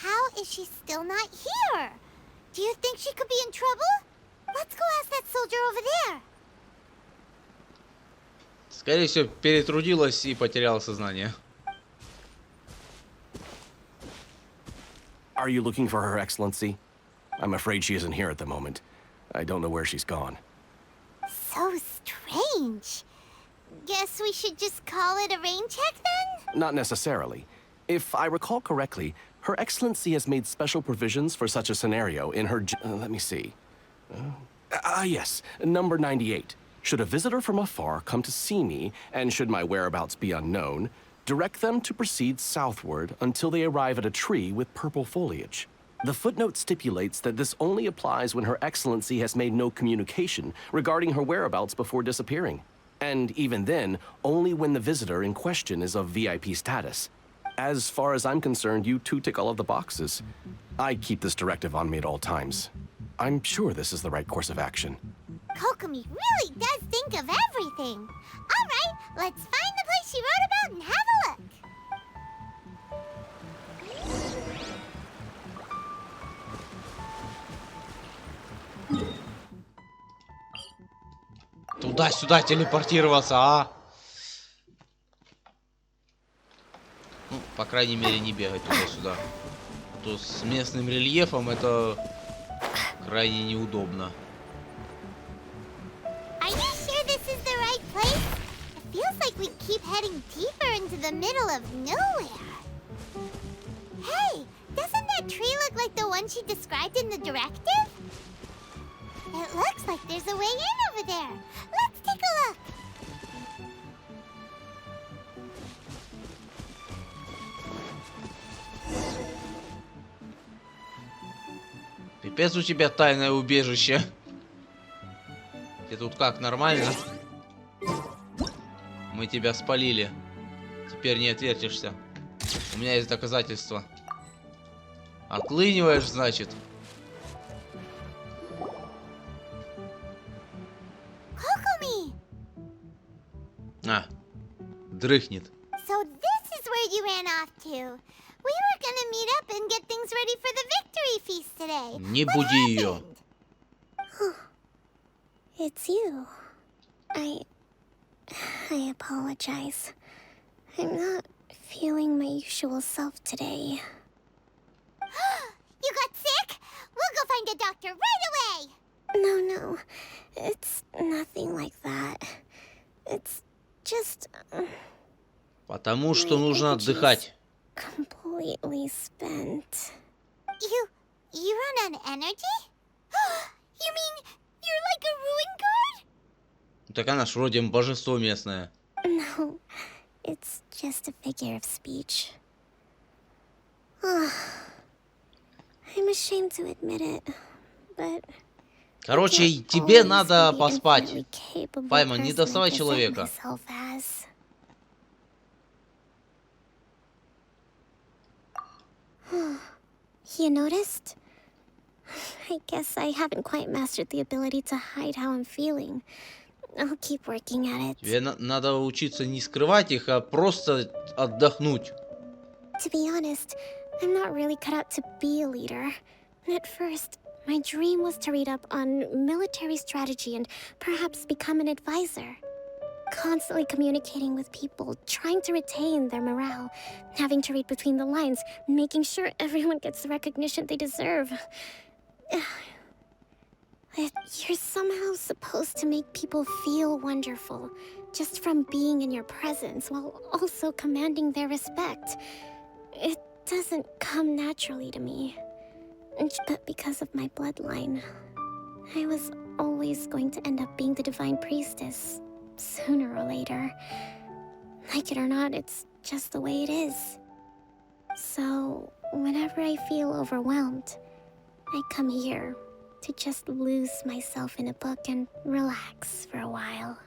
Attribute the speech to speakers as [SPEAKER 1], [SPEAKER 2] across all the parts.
[SPEAKER 1] how is she still not here? Do you think she could be in trouble? Let's go ask that soldier over there.
[SPEAKER 2] Скорее всего, перетрудилась и потеряла сознание.
[SPEAKER 3] Are you looking for Her Excellency? I'm afraid she isn't here at the moment. I don't know where she's gone.
[SPEAKER 1] So strange. Guess we should just call it a rain check then?
[SPEAKER 3] Not necessarily. If I recall correctly, Her Excellency has made special provisions for such a scenario in her... let me see. Yes, number 98. Should a visitor from afar come to see me, and should my whereabouts be unknown, direct them to proceed southward until they arrive at a tree with purple foliage. The footnote stipulates that this only applies when Her Excellency has made no communication regarding her whereabouts before disappearing. And even then, only when the visitor in question is of VIP status. As far as I'm concerned, you two tick all of the boxes. I keep this directive on me at all times. I'm sure this is the right course of action.
[SPEAKER 1] Kokomi really does think of everything. All right, let's find the place she wrote about and have a look.
[SPEAKER 2] Туда-сюда телепортироваться, а? Ну, по крайней мере, не бегать туда-сюда. А то с местным рельефом это крайне неудобно.
[SPEAKER 1] Are you sure this is the right place? It feels like we keep heading deeper into the middle of nowhere. Hey, doesn't that tree look like the one she described in the directive? It looks like there's a way in over there. Let's take a look.
[SPEAKER 2] Пипец у тебя тайное убежище. Ты тут как, нормально? Мы тебя спалили. Теперь не отвертишься. У меня есть доказательства. Отлыниваешь, значит?
[SPEAKER 1] Kokomi!
[SPEAKER 2] А, дрыхнет.
[SPEAKER 1] So this is where you ran off to. We were gonna meet up and get things ready for the victory feast today.
[SPEAKER 2] Не
[SPEAKER 1] What
[SPEAKER 2] буди ее.
[SPEAKER 1] happened? It's you. I apologize. I'm not feeling my usual self today. You got sick? We'll go find a doctor right away. No. It's nothing like that. It's just
[SPEAKER 2] Потому что
[SPEAKER 1] my
[SPEAKER 2] нужно
[SPEAKER 1] energy's
[SPEAKER 2] отдыхать.
[SPEAKER 1] completely spent. You run on energy? You mean you're like a ruin guard?
[SPEAKER 2] Так она ж вроде божество местное.
[SPEAKER 1] No, it's just a figure of speech. I'm ashamed to admit it, but
[SPEAKER 2] Короче, тебе надо поспать. Пайма, не доставай человека.
[SPEAKER 1] You noticed? I guess I haven't quite mastered the ability to hide how I'm feeling. I'll keep working at it.
[SPEAKER 2] Тебе надо учиться не скрывать их, а просто отдохнуть.
[SPEAKER 1] To be honest, I'm not really cut out to be a leader. At first, my dream was to read up on military strategy and perhaps become an advisor. Constantly communicating with people, trying to retain their morale, having to read between the lines, making sure everyone gets the recognition they deserve. You're somehow supposed to make people feel wonderful, just from being in your presence, while also commanding their respect. It doesn't come naturally to me. But because of my bloodline, I was always going to end up being the divine priestess, sooner or later. Like it or not, it's just the way it is. So, whenever I feel overwhelmed, I come here to just lose myself in a book and relax for a while.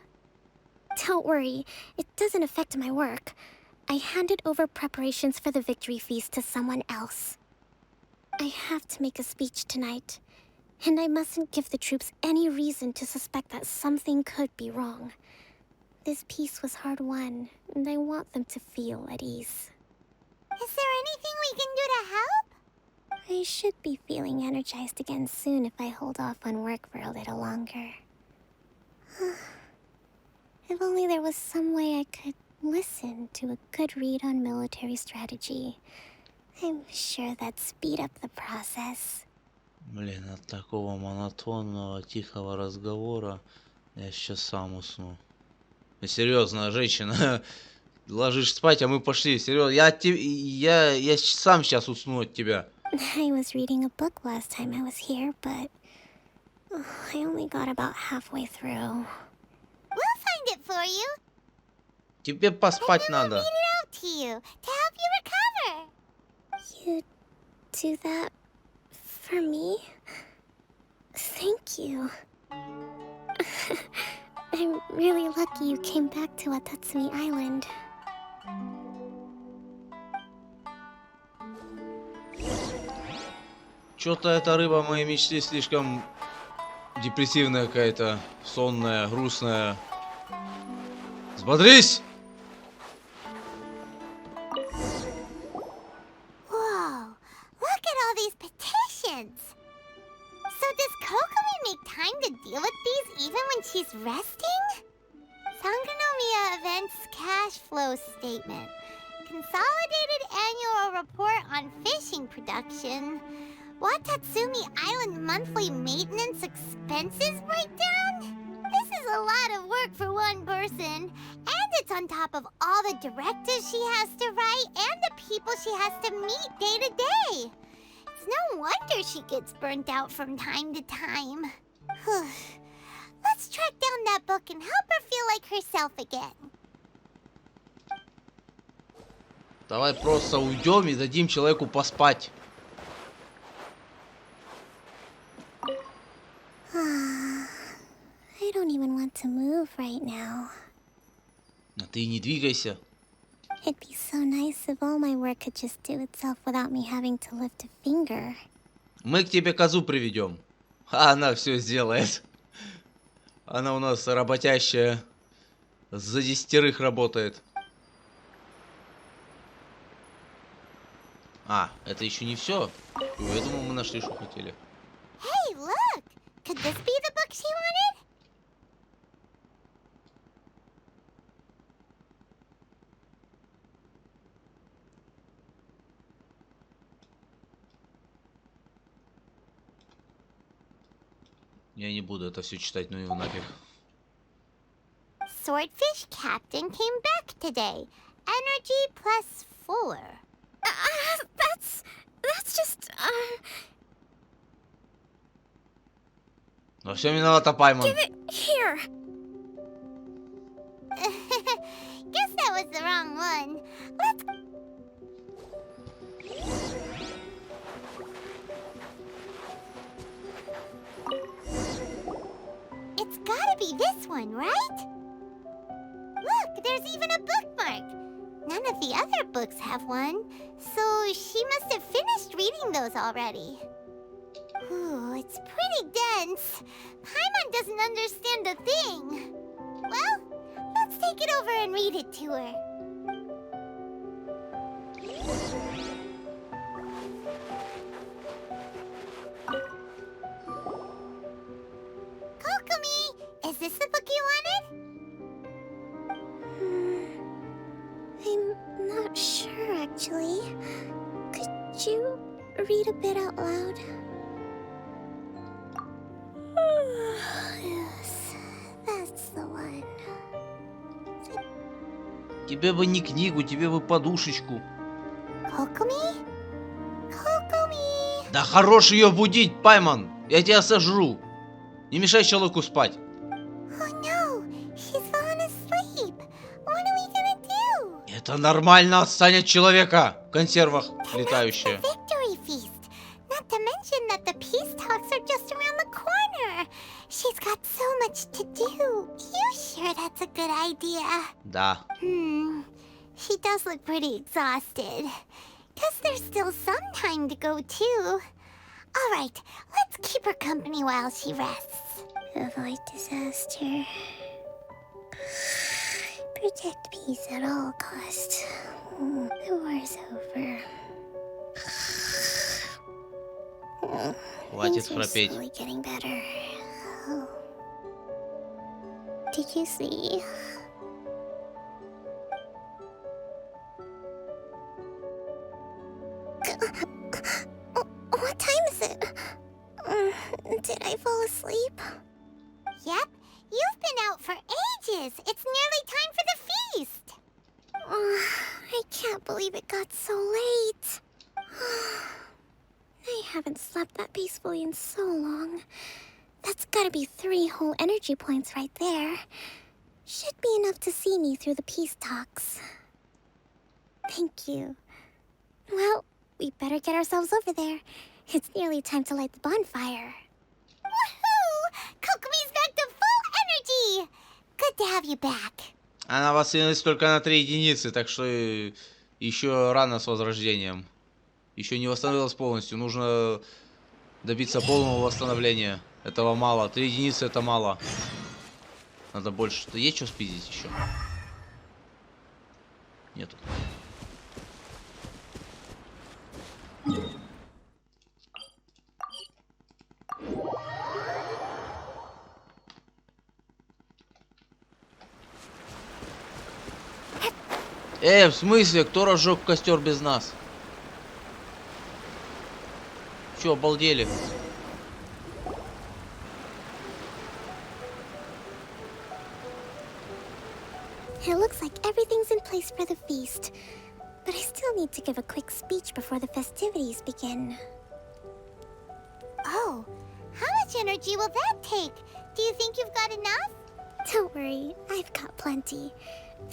[SPEAKER 1] Don't worry, it doesn't affect my work. I handed over preparations for the victory feast to someone else. I have to make a speech tonight, and I mustn't give the troops any reason to suspect that something could be wrong. This peace was hard won, and I want them to feel at ease. Is there anything we can do to help? I should be feeling energized again soon if I hold off on work for a little longer. If only there was some way I could listen to a good read on military strategy. I'm sure that'd speed up the process.
[SPEAKER 2] Блин, от такого монотонного, тихого разговора я сейчас сам усну. Серьезно, женщина, ложишь спать, а мы пошли. Серьезно, я сам сейчас усну от тебя.
[SPEAKER 1] I was reading a book last time I was here, but I only got about halfway through.
[SPEAKER 4] We'll find it for you.
[SPEAKER 2] Тебе поспать
[SPEAKER 4] And then
[SPEAKER 2] надо.
[SPEAKER 4] we'll read it out to you to help you recover.
[SPEAKER 1] You do that for me? Thank you. I'm really lucky you came back to Watatsumi Island.
[SPEAKER 2] Чё-то эта рыба моей мечты слишком депрессивная какая-то, сонная, грустная. Взбодрись!
[SPEAKER 4] Whoa, look at all these petitions. So does Kokomi make time to deal with these even when she's resting? Sangonomiya Events Cash Flow Statement. Consolidated Annual Report on Fishing Production. Watatsumi Island Monthly Maintenance Expenses Breakdown? This is a lot of work for one person. And it's on top of all the directives she has to write and the people she has to meet day to day. It's no wonder she gets burnt out from time to time. Let's track down that book and help her feel like herself again.
[SPEAKER 2] Давай просто уйдем и дадим человеку поспать.
[SPEAKER 1] I don't even want to move right now.
[SPEAKER 2] А ты не двигайся.
[SPEAKER 1] It'd be so nice if all my work could just do itself without me having to lift a finger.
[SPEAKER 2] Мы к тебе козу приведем. А она все сделает. Она у нас работящая. За 10 работает. А, это еще не все. Я думал, мы нашли, что хотели.
[SPEAKER 4] Hey, look! Could this be the book she wanted?
[SPEAKER 2] Я не буду это все читать, ну его нафиг.
[SPEAKER 4] Swordfish Captain came back today. Energy +4.
[SPEAKER 1] That's just,
[SPEAKER 2] Во всем виновата Пайман.
[SPEAKER 1] Give it here.
[SPEAKER 4] Guess that was the wrong one. Let's... It's gotta be this one, right? Look, there's even a bookmark. None of the other books have one, so she must have finished reading those already. Ooh, it's pretty dense. Paimon doesn't understand a thing. Well, let's take it over and read it to her. Kokomi, is this the book you wanted?
[SPEAKER 1] I'm not sure, actually. Could you read a bit out loud? Yes, that's the one.
[SPEAKER 2] Тебе бы не книгу, тебе бы подушечку.
[SPEAKER 4] Kokomi? Kokomi!
[SPEAKER 2] Да хорош ее будить, Пайман. Я тебя сожру. Не мешай человеку спать.
[SPEAKER 4] Oh no, she's fallen asleep. What are we gonna do?
[SPEAKER 2] Это нормально, отстань от человека. В консервах летающая.
[SPEAKER 4] The victory feast. Not to mention that the peace talks are just around the corner. She's got so much to do. You sure that's a good idea?
[SPEAKER 2] Да.
[SPEAKER 4] She does look pretty exhausted. Guess there's still some time to go too. All right, let's keep her company while she rests.
[SPEAKER 1] Avoid disaster. Protect peace at all costs. The war's over.
[SPEAKER 2] Хватит
[SPEAKER 1] Things are
[SPEAKER 2] храпеть.
[SPEAKER 1] slowly getting better. Oh. Did you see? What time is it? Did I fall asleep?
[SPEAKER 4] Yep, you've been out for ages. It's nearly time for the feast.
[SPEAKER 1] I can't believe it got so late. I haven't slept that peacefully in so long. That's gotta be 3 whole energy points right there. Should be enough to see me through the peace talks. Thank you. Well, we better get ourselves over there. It's nearly time to light the bonfire.
[SPEAKER 4] Woohoo! Kokomi's back to full energy. Good to have you back.
[SPEAKER 2] Она восстановилась только на 3 единицы, так что еще рано с возрождением. Еще не восстановилась полностью. Нужно добиться полного восстановления. Этого мало. 3 единицы это мало. Надо больше. Есть что спиздить еще? Нету. В смысле? Кто разжег костер без нас? Че, обалдели?
[SPEAKER 1] It looks like everything's in place for the feast. But I still need to give a quick speech before the festivities begin.
[SPEAKER 4] Oh, how much energy will that take? Do you think you've got enough?
[SPEAKER 1] Don't worry, I've got plenty.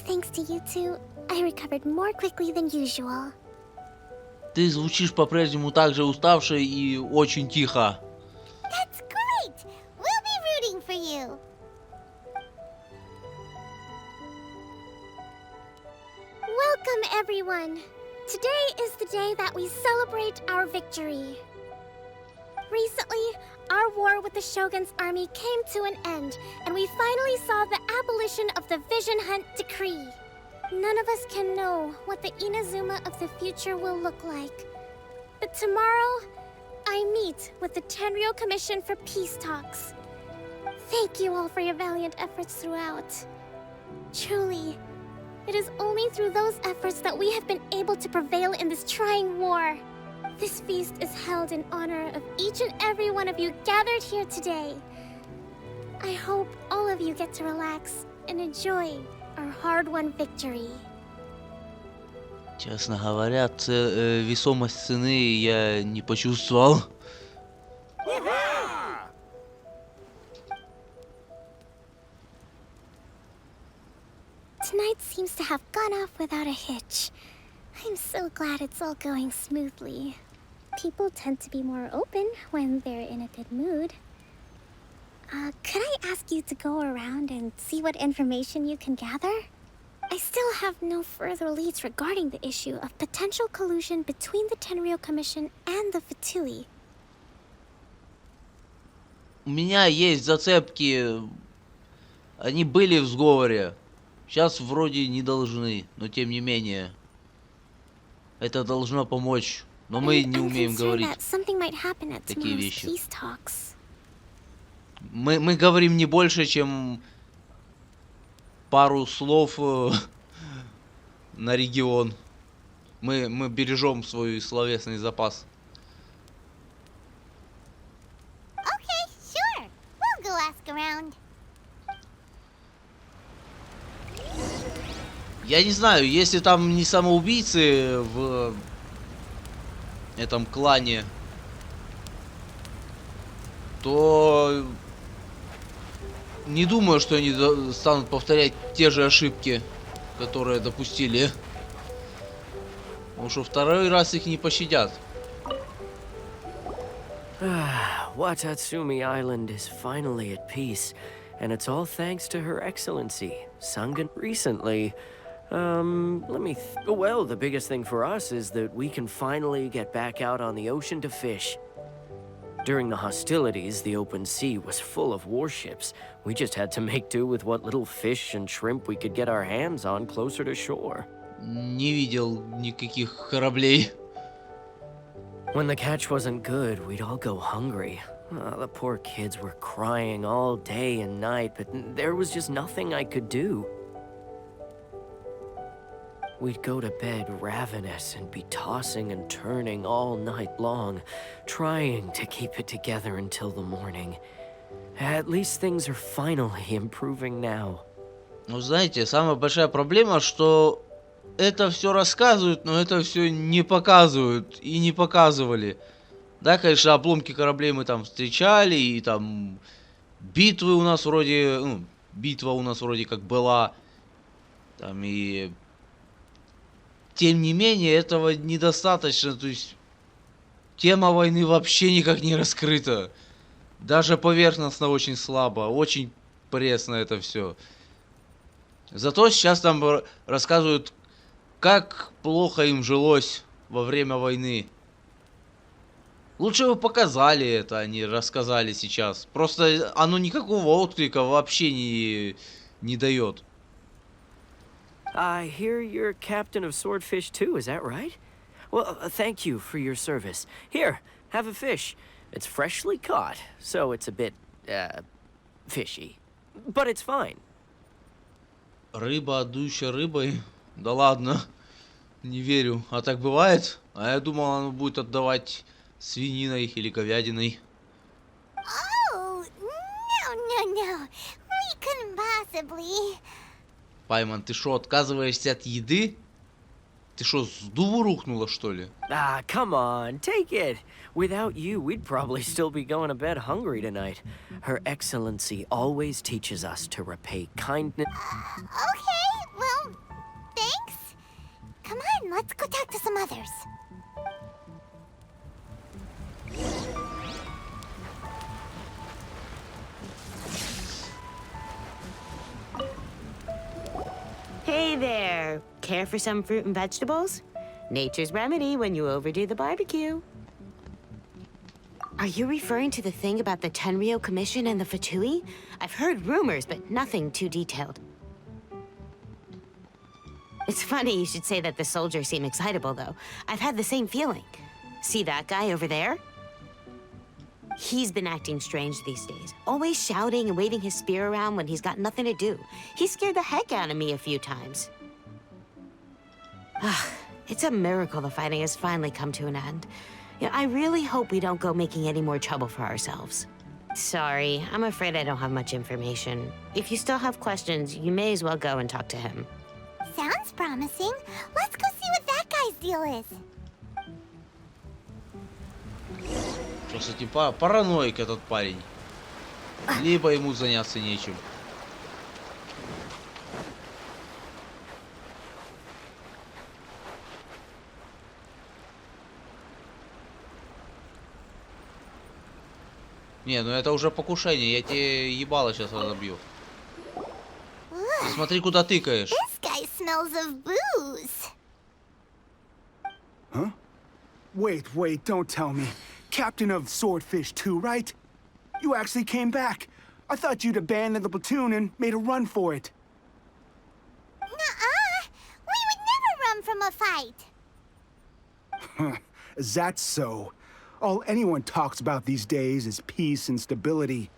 [SPEAKER 1] Thanks to you two, I recovered more quickly than usual.
[SPEAKER 2] Ты звучишь по-прежнему так же уставшей и очень тихо.
[SPEAKER 4] That's great! We'll be rooting for you.
[SPEAKER 1] Welcome, everyone! Today is the day that we celebrate our victory. Recently, our war with the Shogun's army came to an end, and we finally saw the abolition of the Vision Hunt Decree. None of us can know what the Inazuma of the future will look like. But tomorrow, I meet with the Tenryou Commission for Peace Talks. Thank you all for your valiant efforts throughout. Truly, it is only through those efforts that we have been able to prevail in this trying war. This feast is held in honor of each and every one of you gathered here today. I hope all of you get to relax and enjoy our hard-won victory.
[SPEAKER 2] Честно говоря, весомость цены я не почувствовал.
[SPEAKER 1] Tonight seems to have gone off without a hitch. I'm so glad it's all going smoothly. People tend to be more open when they're in a good mood. Could I ask you to go around and see what information you can gather? I still have no further leads regarding the issue of potential collusion between the Tenryou Commission and the Fatui.
[SPEAKER 2] У меня есть зацепки. Они были в сговоре. Сейчас вроде не должны, но тем не менее. Это должно помочь. Но мы не умеем говорить такие вещи. Мы говорим не больше, чем пару слов на регион. Мы бережем свой словесный запас.
[SPEAKER 4] Okay, sure. We'll go ask around.
[SPEAKER 2] Я не знаю, если там не самоубийцы в этом клане, то не думаю, что они станут повторять те же ошибки, которые допустили. Потому что второй раз их не пощадят.
[SPEAKER 5] Watatsumi Island is finally at peace, and it's all thanks to Her Excellency, Sangan. Recently, well, the biggest thing for us is that we can finally get back out on the ocean to fish. During the hostilities, the open sea was full of warships. We just had to make do with what little fish and shrimp we could get our hands on closer to shore.
[SPEAKER 2] Не видел никаких кораблей.
[SPEAKER 5] When the catch wasn't good, we'd all go hungry. The poor kids were crying all day and night, but there was just nothing I could do. We'd go to bed ravenous and be tossing and turning all night long, trying to keep it together until the morning. At least things are finally improving now.
[SPEAKER 2] Ну, знаете, самая большая проблема, что это все рассказывают, но это все не показывают и не показывали. Да, конечно, обломки кораблей мы там встречали, и там битвы у нас вроде, ну, битва у нас вроде как была, там и... Тем не менее, этого недостаточно, то есть тема войны вообще никак не раскрыта. Даже поверхностно очень слабо, очень пресно это все. Зато сейчас там рассказывают, как плохо им жилось во время войны. Лучше бы показали это, а не рассказали сейчас. Просто оно никакого отклика вообще не дает.
[SPEAKER 5] I hear you're captain of Swordfish too, is that right? Well, thank you for your service. Here, have a fish. It's freshly caught, so it's a bit, fishy. But it's fine.
[SPEAKER 2] Рыба, отдающая рыбой? Да ладно, не верю. А так бывает? А я думал, оно будет отдавать свининой или говядиной.
[SPEAKER 4] Oh, no. We couldn't possibly.
[SPEAKER 2] Пайман, ты шо, отказываешься от еды? Ты шо, с дубу рухнула, что ли?
[SPEAKER 5] Ah, come on, take it. Without you, we'd probably still be going to bed hungry tonight. Her Excellency always teaches us to repay kindness.
[SPEAKER 4] Okay, well, thanks. Come on, let's go talk to some others.
[SPEAKER 6] Hey there! Care for some fruit and vegetables? Nature's remedy when you overdo the barbecue. Are you referring to the thing about the Tenryou Commission and the Fatui? I've heard rumors, but nothing too detailed. It's funny you should say that the soldiers seem excitable, though. I've had the same feeling. See that guy over there? He's been acting strange these days. Always shouting and waving his spear around when he's got nothing to do. He scared the heck out of me a few times. It's a miracle the fighting has finally come to an end. Yeah, I really hope we don't go making any more trouble for ourselves. Sorry, I'm afraid I don't have much information. If you still have questions, you may as well go and talk to him.
[SPEAKER 4] Sounds promising. Let's go see what that guy's deal is.
[SPEAKER 2] Что с этим параноик этот парень? Либо ему заняться нечем. Не, ну это уже покушение, я тебе ебало сейчас разобью. Ты смотри, куда тыкаешь.
[SPEAKER 4] This guy smells of booze.
[SPEAKER 7] Huh? Wait, don't tell me. Captain of Swordfish too, right? You actually came back. I thought you'd abandoned the platoon and made a run for it.
[SPEAKER 4] Nuh-uh. We would never run from a fight.
[SPEAKER 7] Is that so? All anyone talks about these days is peace and stability.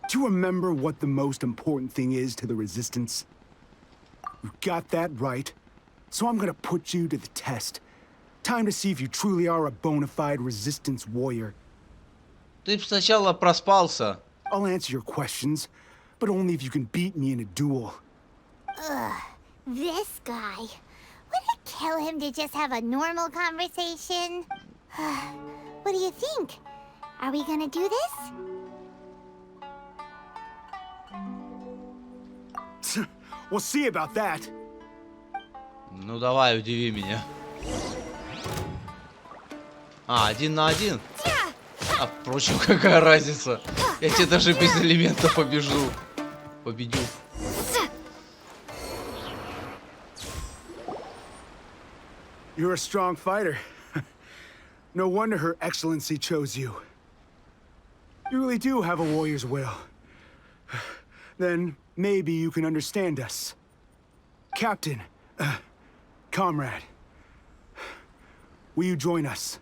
[SPEAKER 7] Do you remember what the most important thing is to the Resistance? You got that right. So I'm gonna put you to the test. Time to see if you truly are a bona fide Resistance warrior.
[SPEAKER 2] Ты сначала проспался.
[SPEAKER 7] I'll answer your questions, but only if you can beat me in a duel.
[SPEAKER 4] This guy. Would it kill him to just have a normal conversation? What do you think? Are we gonna do this?
[SPEAKER 7] We'll see about that.
[SPEAKER 2] Ну давай, удиви меня. А, 1 на 1? А впрочем, какая разница? Я тебе даже без элементов побежу. Победю.
[SPEAKER 7] You're a strong fighter. No wonder Her Excellency chose you. You really do have a warrior's will. Then maybe you can understand us. Captain, comrade, will you join us?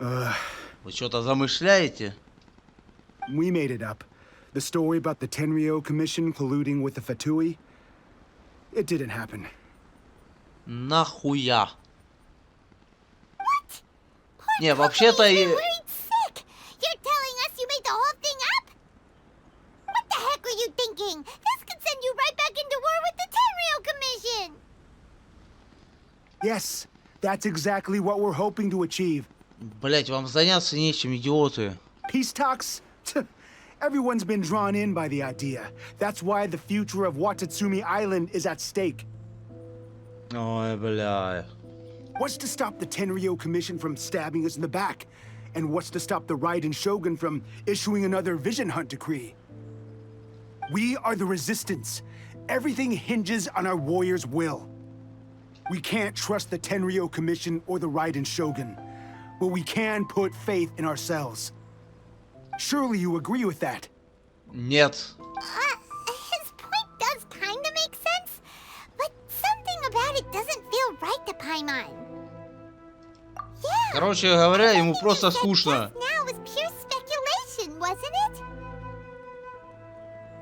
[SPEAKER 2] Вы что-то замышляете?
[SPEAKER 7] We made it up. The story about the Tenryou Commission colluding with the Fatui. It didn't happen.
[SPEAKER 2] Нахуя?
[SPEAKER 4] What?
[SPEAKER 2] Не, вообще-то и...
[SPEAKER 4] Worried sick. You're telling us you made the whole thing up? What the heck were you thinking? This could send you right back into war with the Tenryou Commission.
[SPEAKER 7] Yes, that's exactly what we're hoping to achieve.
[SPEAKER 2] Блять, вам заняться нечем, идиоты.
[SPEAKER 7] Peace talks? Everyone's been drawn in by the idea. That's why the future of Watatsumi Island is at stake.
[SPEAKER 2] Ой, бля.
[SPEAKER 7] What's to stop the Tenryou Commission from stabbing us in the back? And what's to stop the Raiden Shogun from issuing another Vision Hunt decree? We are the Resistance. Everything hinges on our warriors' will. We can't trust the Tenryou Commission or the Raiden Shogun, but we can put faith in ourselves. Surely you agree with that?
[SPEAKER 2] Нет.
[SPEAKER 4] His point does kinda make sense, but something about it doesn't feel right to Paimon. Yeah.
[SPEAKER 2] Короче говоря, ему просто
[SPEAKER 4] Everything you said
[SPEAKER 2] скучно.
[SPEAKER 4] just now was pure speculation, wasn't it?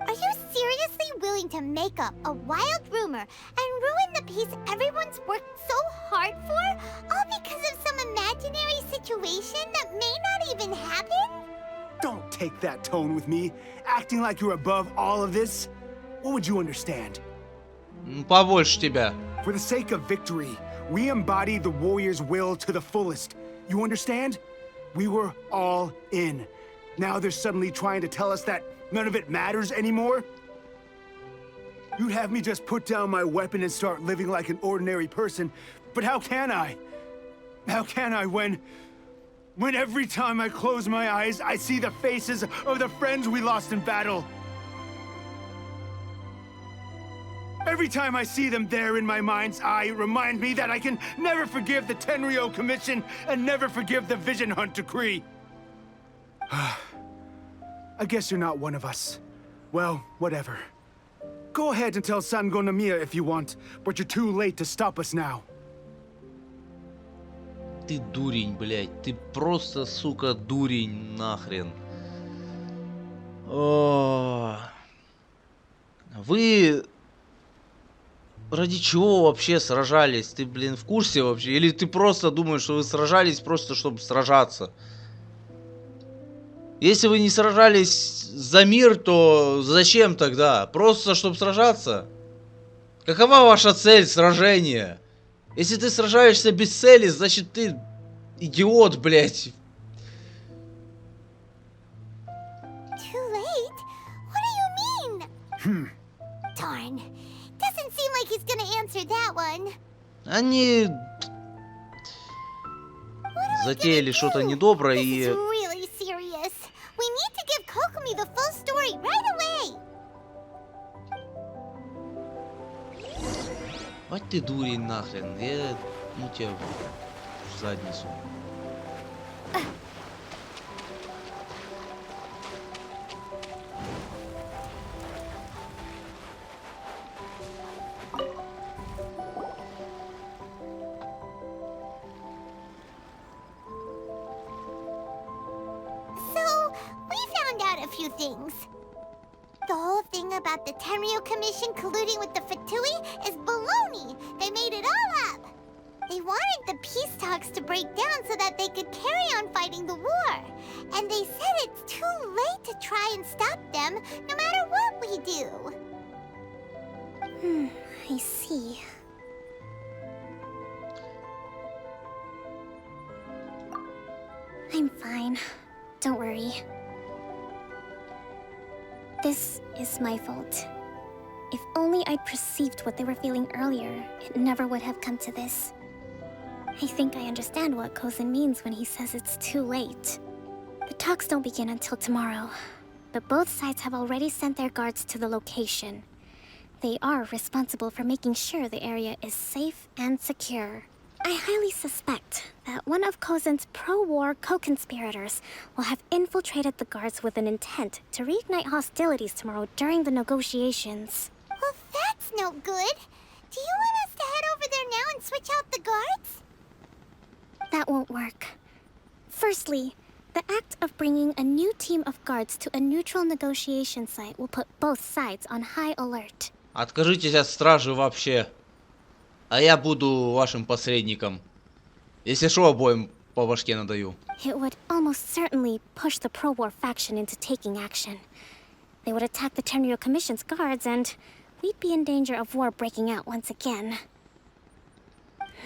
[SPEAKER 4] Are you seriously willing to make up a wild rumor and ruin the peace everyone's worked so hard for, all because of some imaginary situation that may not even happen?
[SPEAKER 7] Don't take that tone with me, acting like you're above all of this. What would you understand?
[SPEAKER 2] Побольше тебя.
[SPEAKER 7] For the sake of victory, we embody the warrior's will to the fullest. You understand? We were all in. Now they're suddenly trying to tell us that none of it matters anymore? You'd have me just put down my weapon and start living like an ordinary person, but how can I? How can I when every time I close my eyes, I see the faces of the friends we lost in battle? Every time I see them there in my mind's eye, it reminds me that I can never forgive the Tenryou Commission and never forgive the Vision Hunt decree. I guess you're not one of us. Well, whatever. Go ahead and tell Sango Nomiya if you want, but you're too late to stop us now.
[SPEAKER 2] Ты дурень, блядь. Ты просто, сука, дурень нахрен. О. Вы ради чего вообще сражались? Ты, блин, в курсе вообще? Или ты просто думаешь, что вы сражались просто, чтобы сражаться? Если вы не сражались за мир, то зачем тогда? Просто, чтобы сражаться? Какова ваша цель сражения? Если ты сражаешься без цели, значит ты идиот, блядь.
[SPEAKER 4] Too late? What do you mean? Darn. Doesn't seem like he's gonna answer that one.
[SPEAKER 2] Они затеяли что-то недоброе
[SPEAKER 4] This
[SPEAKER 2] и...
[SPEAKER 4] is really serious. We need to give Kokomi the full story right away.
[SPEAKER 2] Мать ты дурень нахрен. Я ну тебя в задницу.
[SPEAKER 4] So, we found out a few things. The whole thing about the Tenryou Commission colluding with the Fatui is baloney. They made it all up. They wanted the peace talks to break down so that they could carry on fighting the war. And they said it's too late to try and stop them, no matter what we do.
[SPEAKER 1] I see. I'm fine. Don't worry. This is my fault. If only I'd perceived what they were feeling earlier, it never would have come to this. I think I understand what Kozen means when he says it's too late. The talks don't begin until tomorrow, but both sides have already sent their guards to the location. They are responsible for making sure the area is safe and secure. I highly suspect that one of Kozen's pro-war co-conspirators will have infiltrated the guards with an intent to reignite hostilities tomorrow during the negotiations.
[SPEAKER 4] Well, that's no good. Do you want us to head over there now and switch out the guards?
[SPEAKER 1] That won't work. Firstly, the act of bringing a new team of guards to a neutral negotiation site will put both sides on high alert.
[SPEAKER 2] Откажитесь от стражи вообще. А я буду вашим посредником. Если что, обоим по башке надаю.
[SPEAKER 1] It would almost certainly push the pro-war faction into taking action. They would attack the Tenryou Commission's guards, and we'd be in danger of war breaking out once again.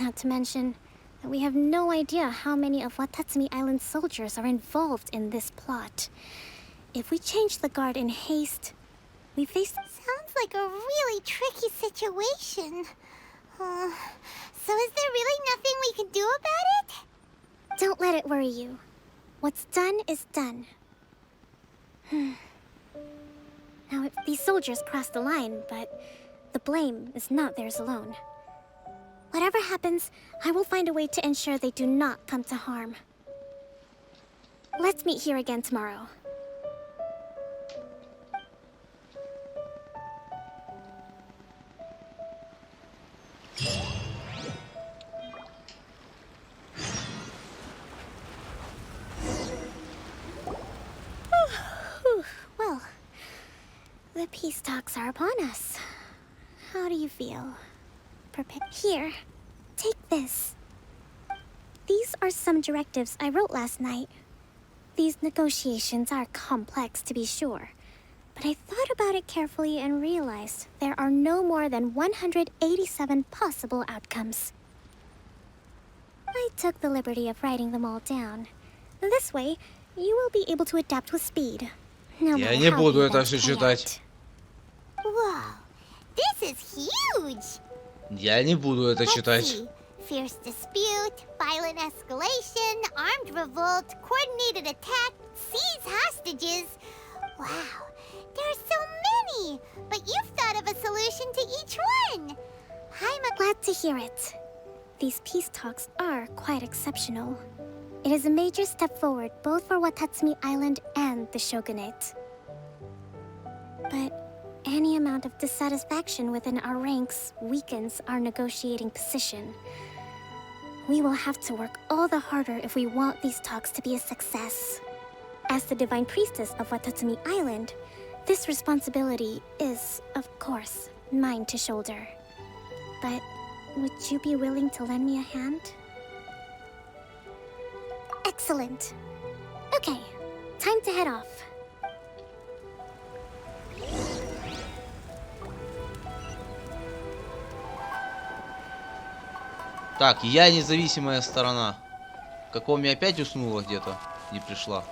[SPEAKER 1] Not to mention that we have no idea how many of Watatsumi Island's soldiers are involved in this plot. If we change the guard in haste, we face...
[SPEAKER 4] Sounds like a really tricky situation. So is there really nothing we can do about it?
[SPEAKER 1] Don't let it worry you. What's done is done. Now, if these soldiers cross the line, but the blame is not theirs alone. Whatever happens, I will find a way to ensure they do not come to harm. Let's meet here again tomorrow. Well, the peace talks are upon us. How do you feel? Here, take this. These are some directives I wrote last night. These negotiations are complex, to be sure, but I thought about it carefully and realized there are no more than 187 possible outcomes. I took the liberty of writing them all down. This way, you will be able to adapt with speed. No
[SPEAKER 2] Я
[SPEAKER 1] matter
[SPEAKER 2] не
[SPEAKER 1] how
[SPEAKER 2] буду
[SPEAKER 1] the
[SPEAKER 2] это
[SPEAKER 1] events
[SPEAKER 2] все
[SPEAKER 1] play
[SPEAKER 2] читать.
[SPEAKER 1] out.
[SPEAKER 4] Whoa, this is huge!
[SPEAKER 2] Я не буду это
[SPEAKER 4] Let's
[SPEAKER 2] читать.
[SPEAKER 4] see. Fierce dispute, violent escalation, armed revolt, coordinated attack, seize hostages. Wow, there are so many! But you've thought of a solution to each one! I'm
[SPEAKER 1] Glad to hear it. These peace talks are quite exceptional. It is a major step forward both for Watatsumi Island and the Shogunate. But any amount of dissatisfaction within our ranks weakens our negotiating position. We will have to work all the harder if we want these talks to be a success. As the Divine Priestess of Watatsumi Island, this responsibility is, of course, mine to shoulder. But would you be willing to lend me a hand? Excellent. Okay, time to head off.
[SPEAKER 2] Так, я независимая сторона. Какоми опять уснула где-то? Не пришла.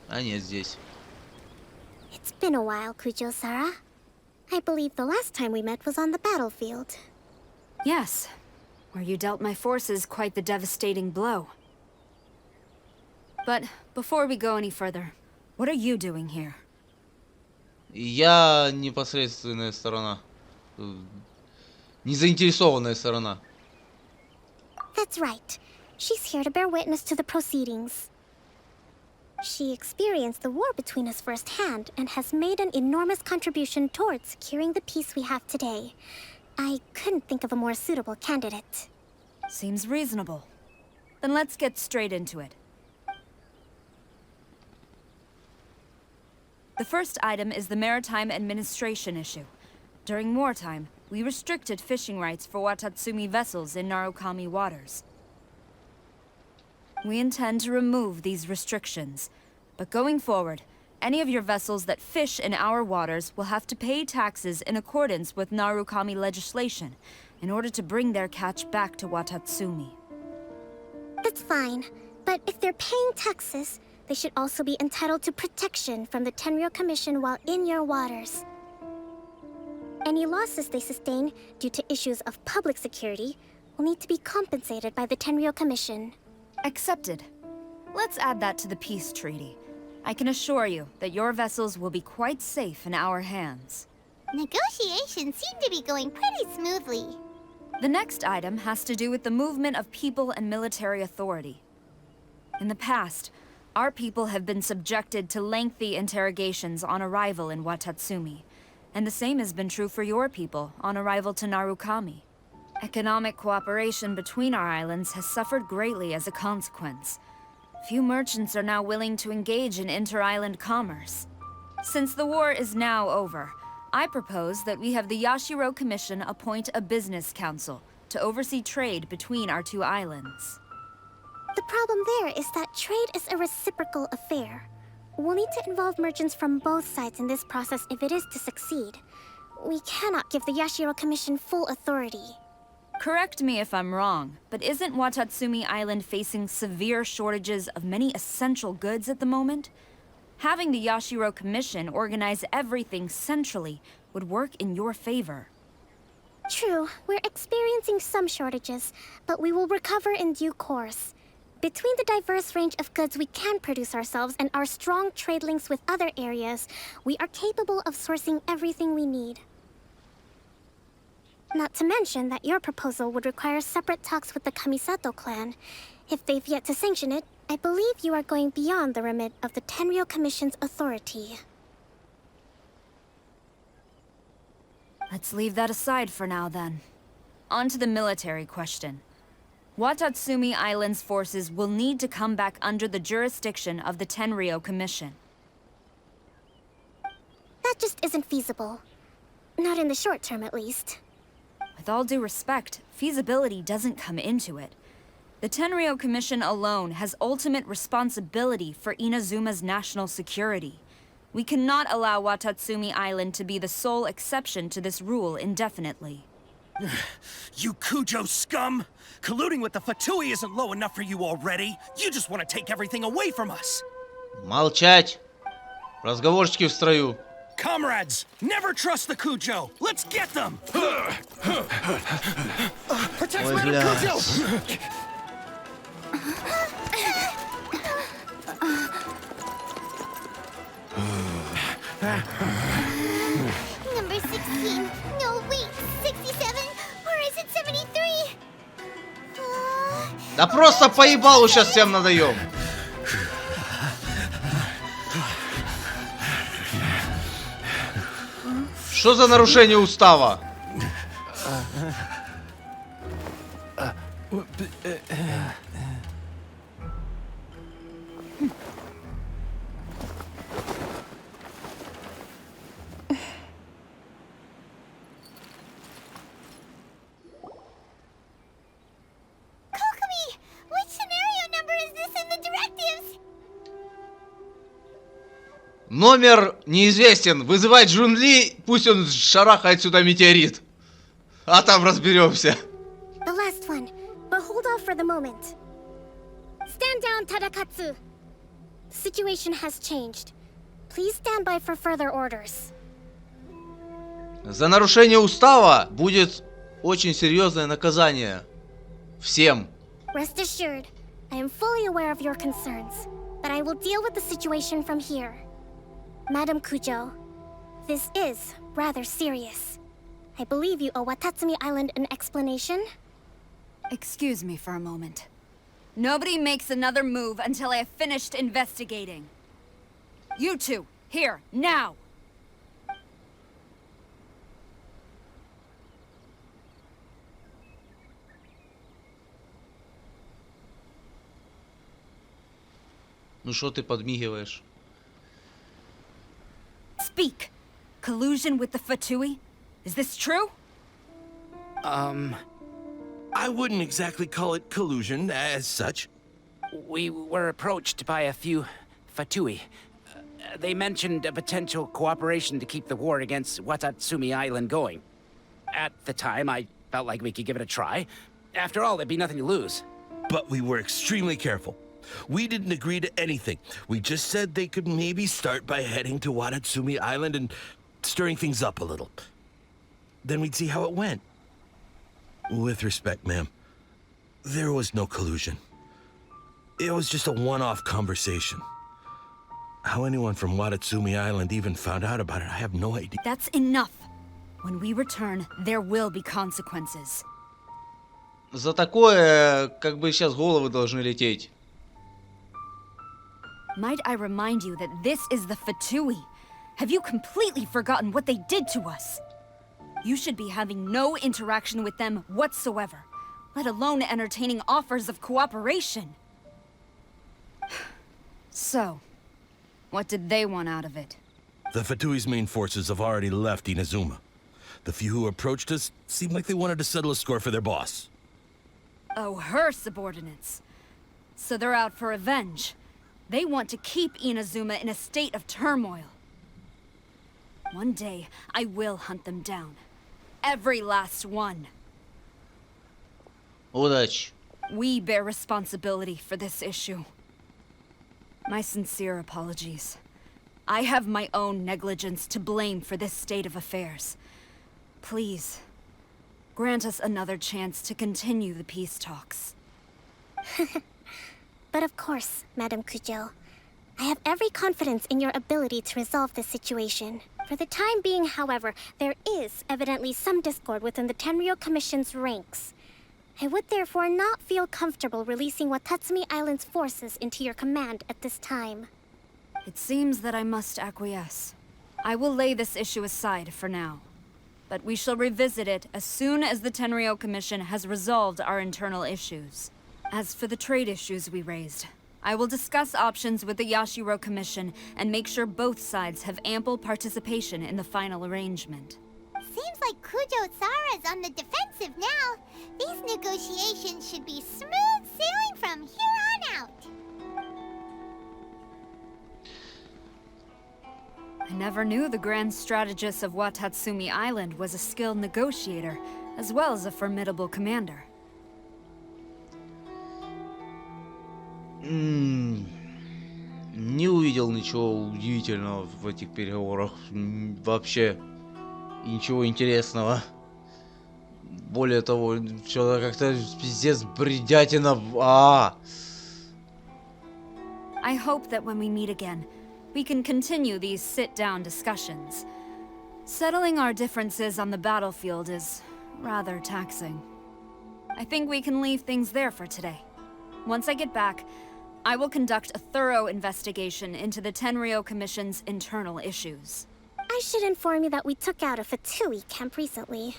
[SPEAKER 2] А нет, здесь.
[SPEAKER 1] It's been a while, Kujo-Sara. I believe the last time we met was on the battlefield.
[SPEAKER 8] Yes, where you dealt my forces quite the devastating blow. But before we go any further, what are you doing here?
[SPEAKER 2] Я непосредственная сторона. Незаинтересованная сторона.
[SPEAKER 1] That's right. She's here to bear witness to the proceedings. She experienced the war between us firsthand and has made an enormous contribution towards securing the peace we have today. I couldn't think of a more suitable candidate.
[SPEAKER 8] Seems reasonable. Then let's get straight into it. The first item is the maritime administration issue. During wartime, we restricted fishing rights for Watatsumi vessels in Narukami waters. We intend to remove these restrictions, but going forward, any of your vessels that fish in our waters will have to pay taxes in accordance with Narukami legislation in order to bring their catch back to Watatsumi.
[SPEAKER 1] That's fine, but if they're paying taxes, they should also be entitled to protection from the Tenryou Commission while in your waters. Any losses they sustain due to issues of public security will need to be compensated by the Tenryou Commission.
[SPEAKER 8] Accepted. Let's add that to the peace treaty. I can assure you that your vessels will be quite safe in our hands.
[SPEAKER 4] Negotiations seem to be going pretty smoothly.
[SPEAKER 8] The next item has to do with the movement of people and military authority. In the past, our people have been subjected to lengthy interrogations on arrival in Watatsumi, And the same has been true for your people on arrival to Narukami. Economic cooperation between our islands has suffered greatly as a consequence. Few merchants are now willing to engage in inter-island commerce. Since the war is now over, I propose that we have the Yashiro Commission appoint a business council to oversee trade between our two islands.
[SPEAKER 1] The problem there is that trade is a reciprocal affair. We'll need to involve merchants from both sides in this process if it is to succeed. We cannot give the Yashiro Commission full authority.
[SPEAKER 8] Correct me if I'm wrong, but isn't Watatsumi Island facing severe shortages of many essential goods at the moment? Having the Yashiro Commission organize everything centrally would work in your favor.
[SPEAKER 1] True, we're experiencing some shortages, but we will recover in due course. Between the diverse range of goods we can produce ourselves and our strong trade links with other areas, we are capable of sourcing everything we need. Not to mention that your proposal would require separate talks with the Kamisato clan. If they've yet to sanction it, I believe you are going beyond the remit of the Tenryou Commission's authority.
[SPEAKER 8] Let's leave that aside for now, then. On to the military question. Watatsumi Island's forces will need to come back under the jurisdiction of the Tenryou Commission.
[SPEAKER 1] That just isn't feasible. Not in the short term, at least.
[SPEAKER 8] With all due respect, feasibility doesn't come into it. The Tenryou Commission alone has ultimate responsibility for Inazuma's national security. We cannot allow Watatsumi Island to be the sole exception to this rule indefinitely.
[SPEAKER 9] You Kujo scum! Colluding with the Fatui isn't low enough for you already. You just want to take everything away from us.
[SPEAKER 2] Молчать. Разговорчики в строю.
[SPEAKER 9] Comrades, never trust the Kujo. Let's get them.
[SPEAKER 3] Protect
[SPEAKER 2] Ой,
[SPEAKER 3] Madam
[SPEAKER 2] бля.
[SPEAKER 3] Kujo!
[SPEAKER 4] Number 16. No, wait. 67? Or is it 73?
[SPEAKER 2] Да просто поебалу сейчас всем надаем. Что за нарушение устава?
[SPEAKER 4] Kokomi! Which scenario number is this in the directives?
[SPEAKER 2] Номер неизвестен. Вызывать Джун-Ли, пусть он шарахает сюда метеорит. А там разберемся.
[SPEAKER 1] The last one, but hold off for the moment. Stand down, Tadakatsu. The situation has changed. Please stand by for further orders.
[SPEAKER 2] За нарушение устава будет очень серьезное наказание. Всем.
[SPEAKER 1] Rest assured, I am fully aware of your concerns, but I will deal with the situation from here. Madam Kujo, this is rather serious. I believe you owe Watatsumi Island an explanation.
[SPEAKER 8] Excuse me for a moment. Nobody makes another move until I have finished investigating. You two, here, now!
[SPEAKER 2] Ну что ты подмигиваешь?
[SPEAKER 8] Speak! Collusion with the Fatui? Is this true?
[SPEAKER 10] I wouldn't exactly call it collusion as such.
[SPEAKER 11] We were approached by a few Fatui. They mentioned a potential cooperation to keep the war against Watatsumi Island going. At the time, I felt like we could give it a try. After all, there'd be nothing to lose.
[SPEAKER 10] But we were extremely careful. We didn't agree to anything. We just said they could maybe start by heading to Watatsumi Island and stirring things up a little. Then we'd see how it went. With respect, ma'am, there was no collusion. It was just a one-off conversation. How anyone from Watatsumi Island even found out about it, I have no idea.
[SPEAKER 8] That's enough. When we return, there will be consequences.
[SPEAKER 2] За такое, как бы сейчас головы должны lететь.
[SPEAKER 8] Might I remind you that this is the Fatui? Have you completely forgotten what they did to us? You should be having no interaction with them whatsoever, let alone entertaining offers of cooperation. So, what did they want out of it?
[SPEAKER 10] The Fatui's main forces have already left Inazuma. The few who approached us seemed like they wanted to settle a score for their boss.
[SPEAKER 8] Oh, her subordinates. So they're out for revenge. They want to keep Inazuma in a state of turmoil. One day, I will hunt them down. Every last one.
[SPEAKER 2] Удачи.
[SPEAKER 8] We bear responsibility for this issue. My sincere apologies. I have my own negligence to blame for this state of affairs. Please, grant us another chance to continue the peace talks.
[SPEAKER 1] But of course, Madame Kujo. I have every confidence in your ability to resolve this situation. For the time being, however, there is evidently some discord within the Tenryou Commission's ranks. I would therefore not feel comfortable releasing Watatsumi Island's forces into your command at this time.
[SPEAKER 8] It seems that I must acquiesce. I will lay this issue aside for now. But we shall revisit it as soon as the Tenryou Commission has resolved our internal issues. As for the trade issues we raised, I will discuss options with the Yashiro Commission and make sure both sides have ample participation in the final arrangement.
[SPEAKER 4] Seems like Kujo-sara's on the defensive now. These negotiations should be smooth sailing from here on out.
[SPEAKER 8] I never knew the grand strategist of Watatsumi Island was a skilled negotiator, as well as a formidable commander.
[SPEAKER 2] Не увидел ничего удивительного в этих переговорах. Вообще ничего интересного. Более того, что-то как-то пиздец бредятина.
[SPEAKER 8] I hope that when we meet again, we can continue these sit-down discussions. Settling our differences on the battlefield is rather taxing. I think we can leave things there for today. Once I get back, I will conduct a thorough investigation into the Tenryou Commission's internal issues.
[SPEAKER 1] I should inform you that we took out a Fatui camp recently.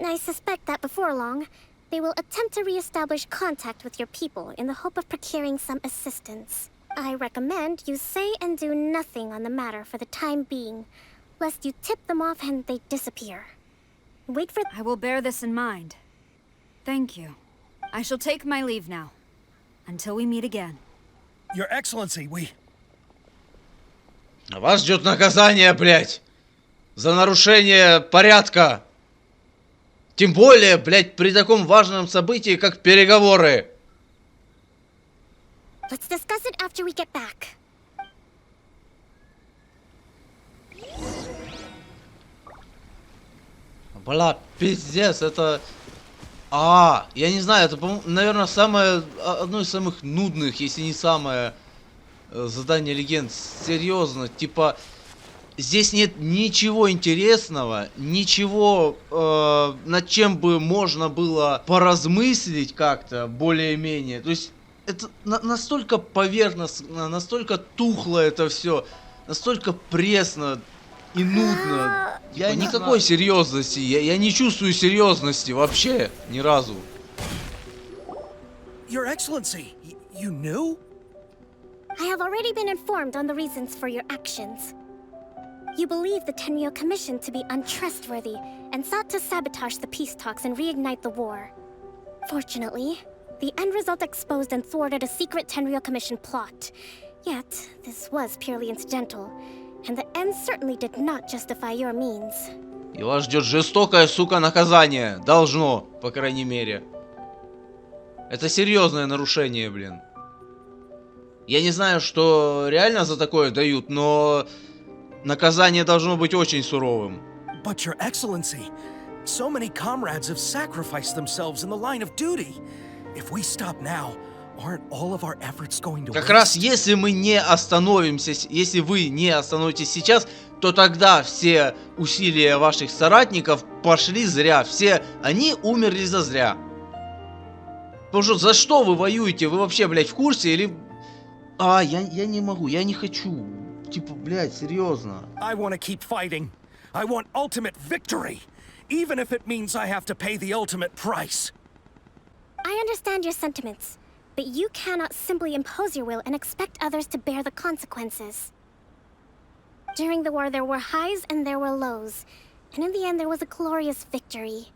[SPEAKER 1] I suspect that before long, they will attempt to re-establish contact with your people in the hope of procuring some assistance. I recommend you say and do nothing on the matter for the time being, lest you tip them off and they disappear. Wait for...
[SPEAKER 8] I will bear this in mind. Thank you. I shall take my leave now. Until we meet again.
[SPEAKER 9] Your Excellency,
[SPEAKER 2] Вас ждет наказание, блядь, за нарушение порядка. Тем более, блядь, при таком важном событии, как переговоры.
[SPEAKER 1] Let's discuss it after we get back.
[SPEAKER 2] Бля, пиздец, это... я не знаю, это, наверное, одно из самых нудных, если не самое, задание легенд. Серьезно, типа, здесь нет ничего интересного, ничего, над чем бы можно было поразмыслить как-то, более-менее. То есть, это настолько поверхностно, настолько тухло это все, настолько пресно и нудно. Я никакой серьезности, я не чувствую серьезности вообще ни разу.
[SPEAKER 9] Your Excellency, you knew?
[SPEAKER 1] I have already been informed on the reasons for your actions. You believe the Tenryou Commission to be untrustworthy and sought to sabotage the peace talks and reignite the war. Fortunately, the end result exposed and thwarted a secret Tenryou Commission plot. Yet, this was purely incidental, and the end certainly did not justify your means.
[SPEAKER 2] И вас ждет жестокое, сука, наказание. Должно, по крайней мере. Это серьезное нарушение, блин. Я не знаю, что реально за такое дают, но наказание должно быть очень суровым.
[SPEAKER 9] But Your Excellency, so many comrades have sacrificed themselves in the line of duty. If we stop now, aren't all of our efforts going to waste?
[SPEAKER 2] Как раз если мы не остановимся, если вы не остановитесь сейчас, то тогда все усилия ваших соратников пошли зря. Все они умерли зазря. Потому что за что вы воюете? Вы вообще, блядь, в курсе или... я не могу, я не хочу. типа, блядь, серьезно.
[SPEAKER 9] I want to keep fighting. I want ultimate victory, even if it means I have to pay the ultimate price.
[SPEAKER 1] I understand your sentiments, but you cannot simply impose your will and expect others to bear the consequences. During the war, there were highs and there were lows, and in the end, there was a glorious victory.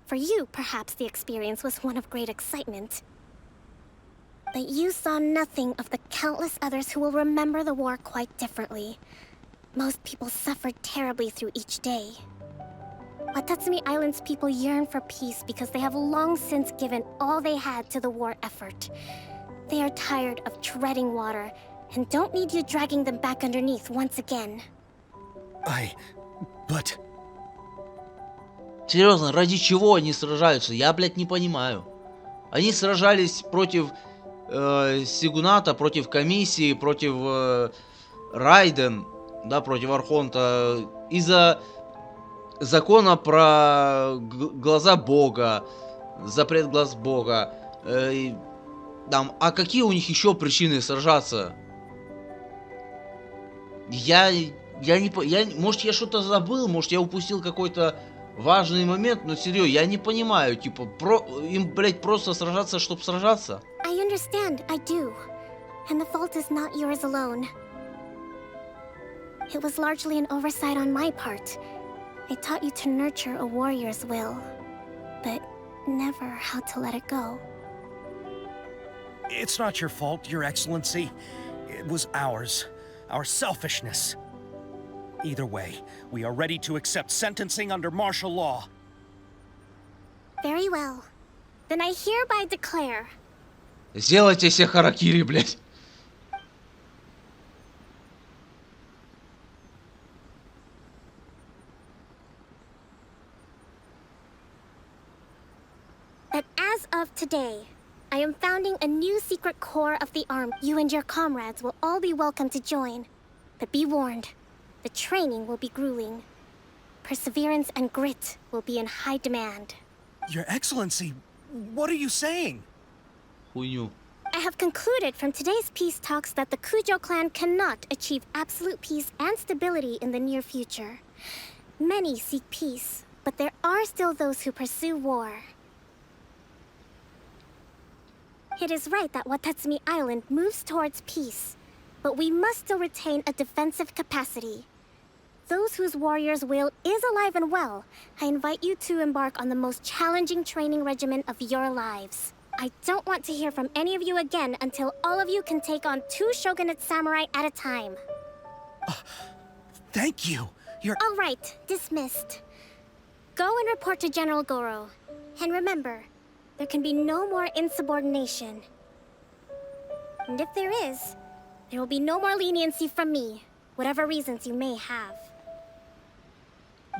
[SPEAKER 1] For you, perhaps the experience was one of great excitement. But you saw nothing of the countless others who will remember the war quite differently. Most people suffered terribly through each day. Watatsumi Island's people yearn for peace because they have long since given all they had to the war effort. They are tired of treading water and don't need you dragging them back underneath once again.
[SPEAKER 9] But...
[SPEAKER 2] Серьезно, ради чего они сражаются? Я, блядь, не понимаю. Они сражались против Сигуната, против комиссии, против Райден, да, против Архонта, из-за закона про глаза Бога, запрет глаз Бога. Там, а какие у них еще причины сражаться? Может, я что-то забыл, может, я упустил какой-то важный момент, но серьезно, я не понимаю, типа, им, блядь, просто сражаться, чтобы сражаться.
[SPEAKER 1] I understand, I do. And the fault is not yours alone. It was largely an oversight on my part. I taught you to nurture a warrior's will, but never how to let it go.
[SPEAKER 9] It's not your fault, Your Excellency. It was ours. Our selfishness. Either way, we are ready to accept sentencing under martial law.
[SPEAKER 1] Very well. Then I hereby declare...
[SPEAKER 2] Сделайте себе харакири, блядь.
[SPEAKER 1] That as of today, I am founding a new secret corps of the army. You and your comrades will all be welcome to join. But be warned, the training will be grueling. Perseverance and grit will be in high demand.
[SPEAKER 9] Your Excellency, what are you saying?
[SPEAKER 2] Хуйню.
[SPEAKER 1] I have concluded from today's peace talks that the Kujo clan cannot achieve absolute peace and stability in the near future. Many seek peace, but there are still those who pursue war. It is right that Watatsumi Island moves towards peace, but we must still retain a defensive capacity. Those whose warrior's will is alive and well, I invite you to embark on the most challenging training regimen of your lives. I don't want to hear from any of you again until all of you can take on 2 shogunate samurai at a time.
[SPEAKER 9] Thank you.
[SPEAKER 1] All right, dismissed. Go and report to General Goro. And remember, there can be no more insubordination. And if there is, there will be no more leniency from me, whatever reasons you may have.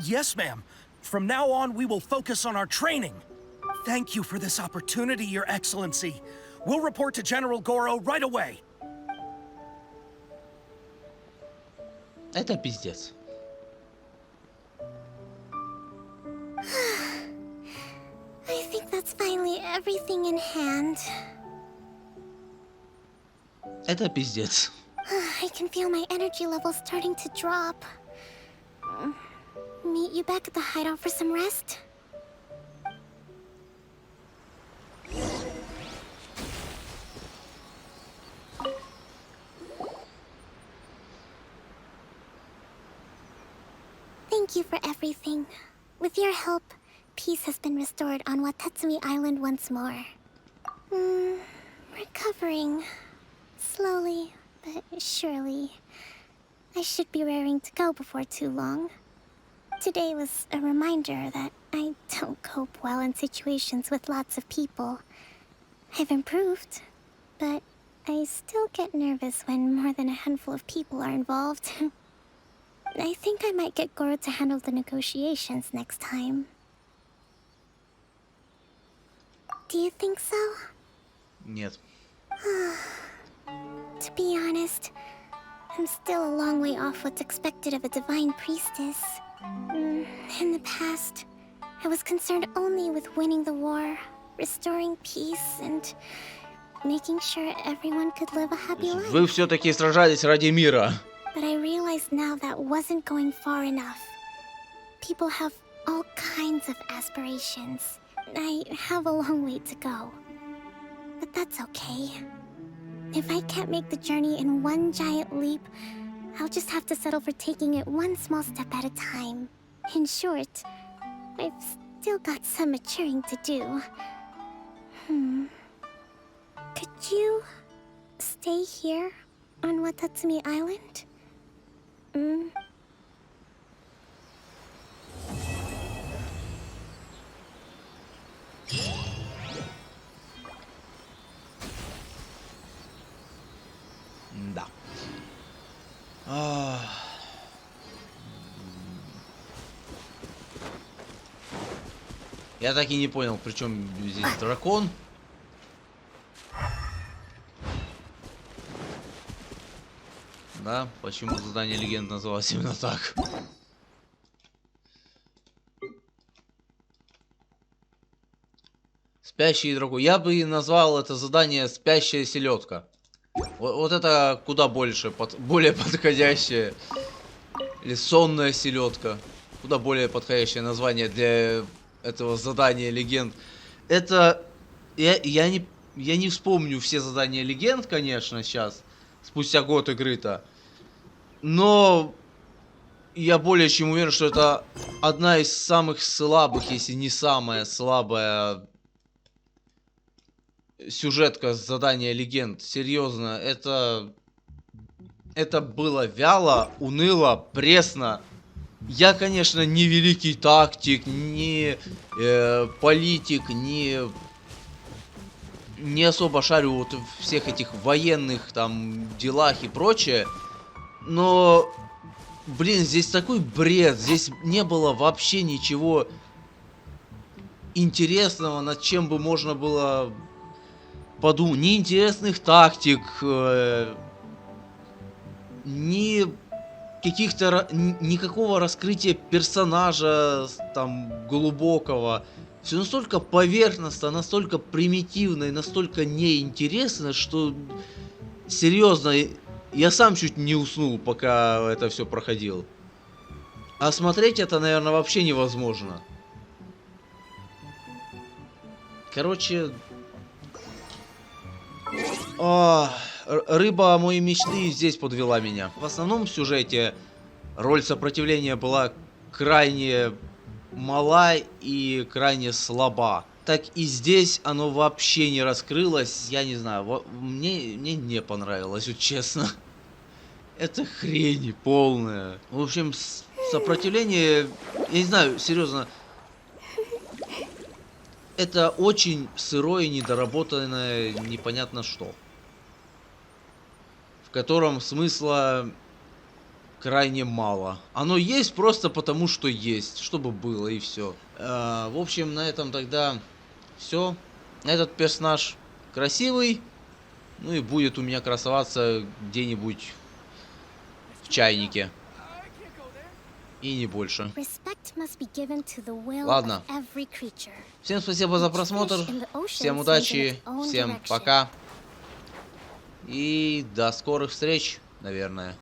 [SPEAKER 9] Yes, ma'am. From now on, we will focus on our training. Thank you for this opportunity, Your Excellency. We'll report to General Goro right away.
[SPEAKER 2] Это пиздец.
[SPEAKER 1] I think that's finally everything in hand.
[SPEAKER 2] Это пиздец.
[SPEAKER 1] I can feel my energy levels starting to drop. Meet you back at the hideout for some rest? Thank you for everything. With your help, peace has been restored on Watatsumi Island once more. Recovering. Slowly, but surely. I should be raring to go before too long. Today was a reminder that I don't cope well in situations with lots of people. I've improved, but I still get nervous when more than a handful of people are involved. I think I might get Goro to handle the negotiations next time. Do you think so?
[SPEAKER 2] Нет.
[SPEAKER 1] To be honest, I'm still a long way off what's expected of a divine priestess. In the past, I was concerned only with winning the war, restoring peace, and making sure everyone could live a happy life.
[SPEAKER 2] Вы все-таки сражались ради мира.
[SPEAKER 1] But I realize now that wasn't going far enough. People have all kinds of aspirations. I have a long way to go. But that's okay. If I can't make the journey in one giant leap, I'll just have to settle for taking it one small step at a time. In short, I've still got some maturing to do. Could you stay here on Watatsumi Island?
[SPEAKER 2] Да. Я так и не понял, причем здесь дракон. Да, почему задание легенд называлось именно так? Спящий дракон. Я бы назвал это задание «Спящая селедка». Вот это куда больше, более подходящее. Или «Сонная селедка». Куда более подходящее название для этого задания легенд. Это... Я не вспомню все задания легенд, конечно, сейчас. Спустя год игры-то. Но... Я более чем уверен, что это одна из самых слабых, если не самая слабая... сюжетка задания легенд. Серьезно, это было вяло, уныло, пресно. Я, конечно, не великий тактик, не политик, не особо шарю вот в всех этих военных там делах и прочее. Но, блин, здесь такой бред. Здесь не было вообще ничего интересного, над чем бы можно было... подумать, ни интересных тактик, ни каких-то, никакого раскрытия персонажа там глубокого. Все настолько поверхностно, настолько примитивно и настолько неинтересно, что серьезно, я сам чуть не уснул, пока это все проходил. А смотреть это, наверное, вообще невозможно. Короче... рыба моей мечты здесь подвела меня. В основном в сюжете роль сопротивления была крайне мала и крайне слаба. Так и здесь оно вообще не раскрылось. Я не знаю, мне не понравилось, вот честно. Это хрень полная. В общем, сопротивление, я не знаю, серьезно. Это очень сырое, недоработанное, непонятно что. В котором смысла крайне мало. Оно есть просто потому, что есть. Чтобы было, и все. В общем, на этом тогда все. Этот персонаж красивый. Ну и будет у меня красоваться где-нибудь в чайнике. И не больше. Ладно. Всем спасибо за просмотр. Всем удачи. Всем пока. И до скорых встреч, наверное.